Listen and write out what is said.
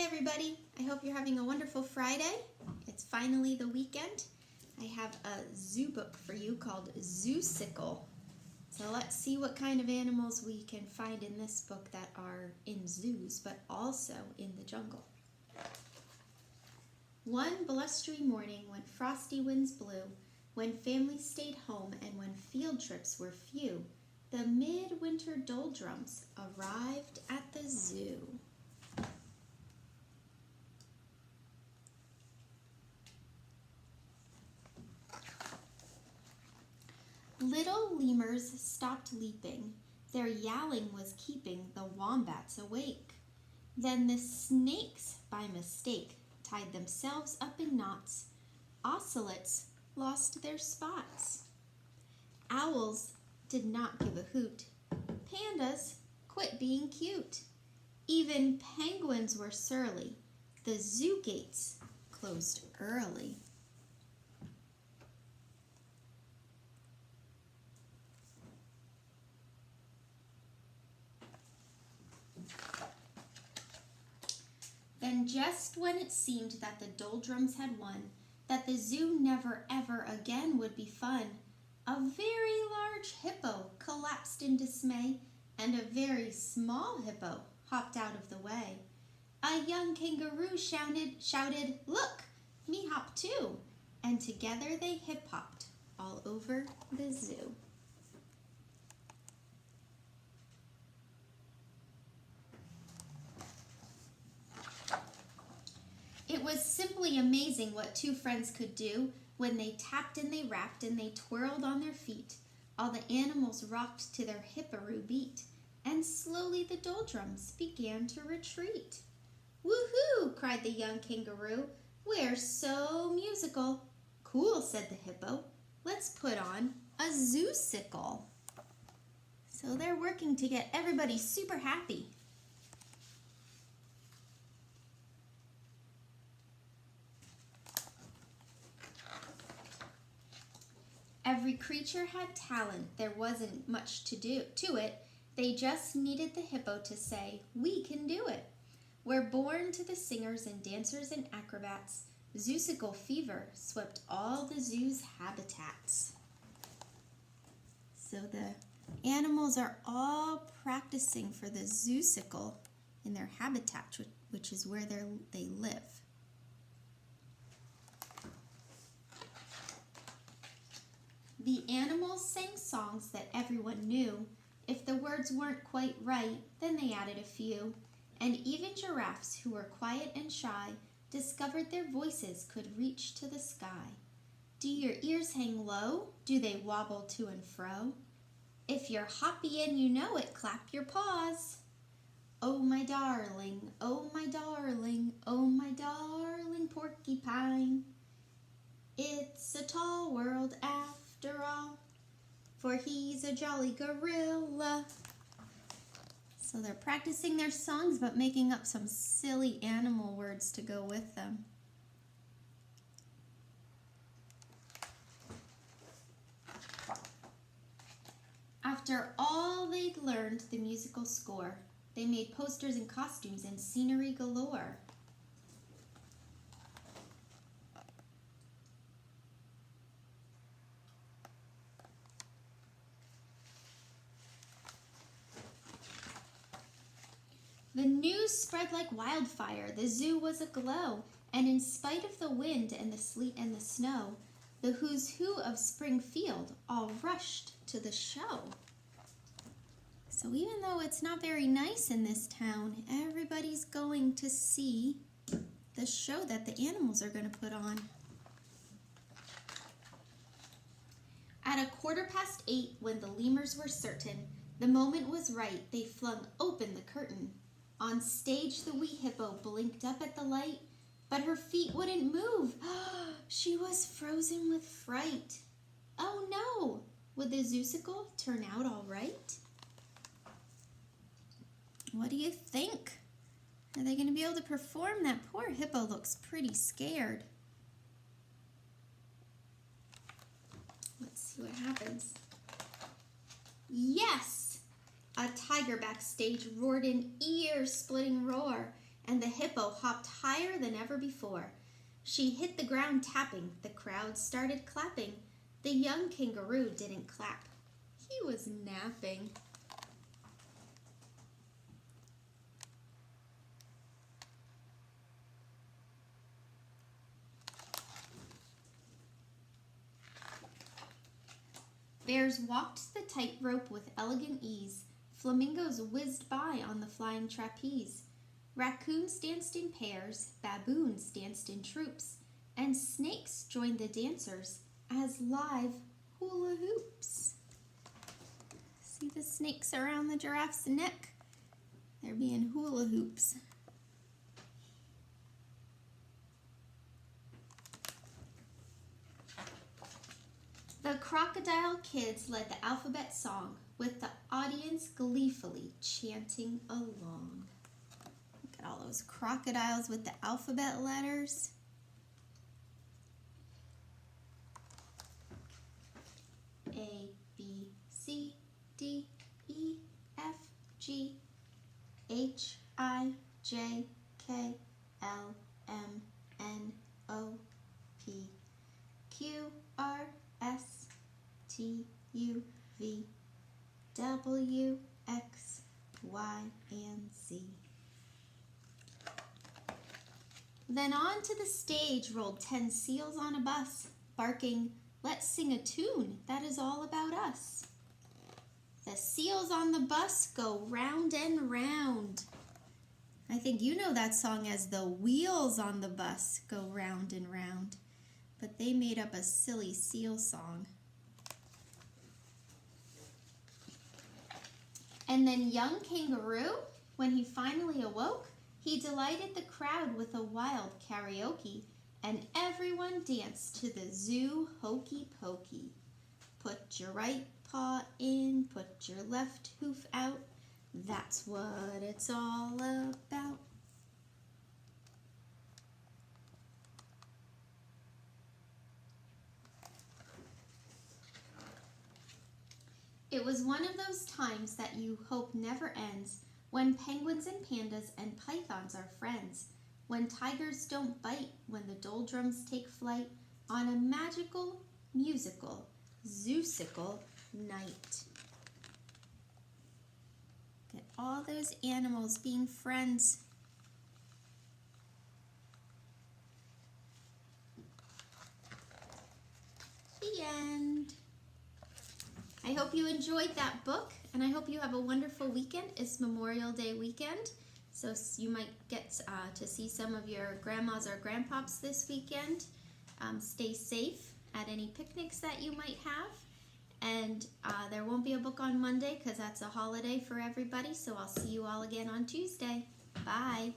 everybody. I hope you're having a wonderful Friday. It's finally the weekend. I have a zoo book for you called Zoosicle. So let's see what kind of animals we can find in this book that are in zoos, but also in the jungle. One blustery morning when frosty winds blew, when families stayed home and when field trips were few, the midwinter doldrums arrived at the zoo. Little lemurs stopped leaping. Their yowling was keeping the wombats awake. Then the snakes, by mistake, tied themselves up in knots. Ocelots lost their spots. Owls did not give a hoot. Pandas quit being cute. Even penguins were surly. The zoo gates closed early. Then just when it seemed that the doldrums had won, that the zoo never ever again would be fun, a very large hippo collapsed in dismay, and a very small hippo hopped out of the way. A young kangaroo shouted, "Look, me hop too!" And together they hip-hopped all over the zoo. It was simply amazing what two friends could do when they tapped and they rapped and they twirled on their feet. All the animals rocked to their hipperoo beat, and slowly the doldrums began to retreat. "Woohoo!" cried the young kangaroo. "We're so musical." "Cool," said the hippo. "Let's put on a zoosicle." So they're working to get everybody super happy. Every creature had talent. There wasn't much to it. They just needed the hippo to say, "We can do it." We're born to the singers and dancers and acrobats. Zoosicle fever swept all the zoo's habitats. So the animals are all practicing for the zoosicle in their habitat, which is where they live. The animals sang songs that everyone knew. If the words weren't quite right, then they added a few. And even giraffes, who were quiet and shy, discovered their voices could reach to the sky. Do your ears hang low? Do they wobble to and fro? If you're hoppy and you know it, clap your paws. Oh my darling, oh my darling, oh my darling porcupine. It's a tall world after all, for he's a jolly gorilla. So they're practicing their songs but making up some silly animal words to go with them. After all they'd learned the musical score, they made posters and costumes and scenery galore. The news spread like wildfire. The zoo was aglow, and in spite of the wind and the sleet and the snow, the who's who of Springfield all rushed to the show. So even though it's not very nice in this town, everybody's going to see the show that the animals are going to put on. At 8:15, when the lemurs were certain the moment was right, they flung open the curtain. On stage, the wee hippo blinked up at the light, but her feet wouldn't move. She was frozen with fright. Oh no! Would the zoosicle turn out all right? What do you think? Are they going to be able to perform? That poor hippo looks pretty scared. Let's see what happens. Yes! A tiger backstage roared an ear-splitting roar, and the hippo hopped higher than ever before. She hit the ground tapping. The crowd started clapping. The young kangaroo didn't clap. He was napping. Bears walked the tightrope with elegant ease. Flamingos whizzed by on the flying trapeze. Raccoons danced in pairs, baboons danced in troops, and snakes joined the dancers as live hula hoops. See the snakes around the giraffe's neck? They're being hula hoops. The crocodile kids led the alphabet song with the audience gleefully chanting along. Look at all those crocodiles with the alphabet letters. A, B, C, D, E, F, G, H, I, J, K, L, M, N, O, P, Q, R, S, T, U, V, W, X, Y, and Z. Then on to the stage rolled 10 seals on a bus, barking, "Let's sing a tune that is all about us." The seals on the bus go round and round. I think you know that song as the wheels on the bus go round and round, but they made up a silly seal song. And then young kangaroo, when he finally awoke, he delighted the crowd with a wild karaoke, and everyone danced to the zoo hokey pokey. Put your right paw in, put your left hoof out, that's what it's all about. It was one of those times that you hope never ends, when penguins and pandas and pythons are friends, when tigers don't bite, when the doldrums take flight, on a magical, musical, zoosical night. Get all those animals being friends. The end. I hope you enjoyed that book, and I hope you have a wonderful weekend. It's Memorial Day weekend, so you might get to see some of your grandmas or grandpops this weekend. Stay safe at any picnics that you might have, and there won't be a book on Monday because that's a holiday for everybody, so I'll see you all again on Tuesday. Bye.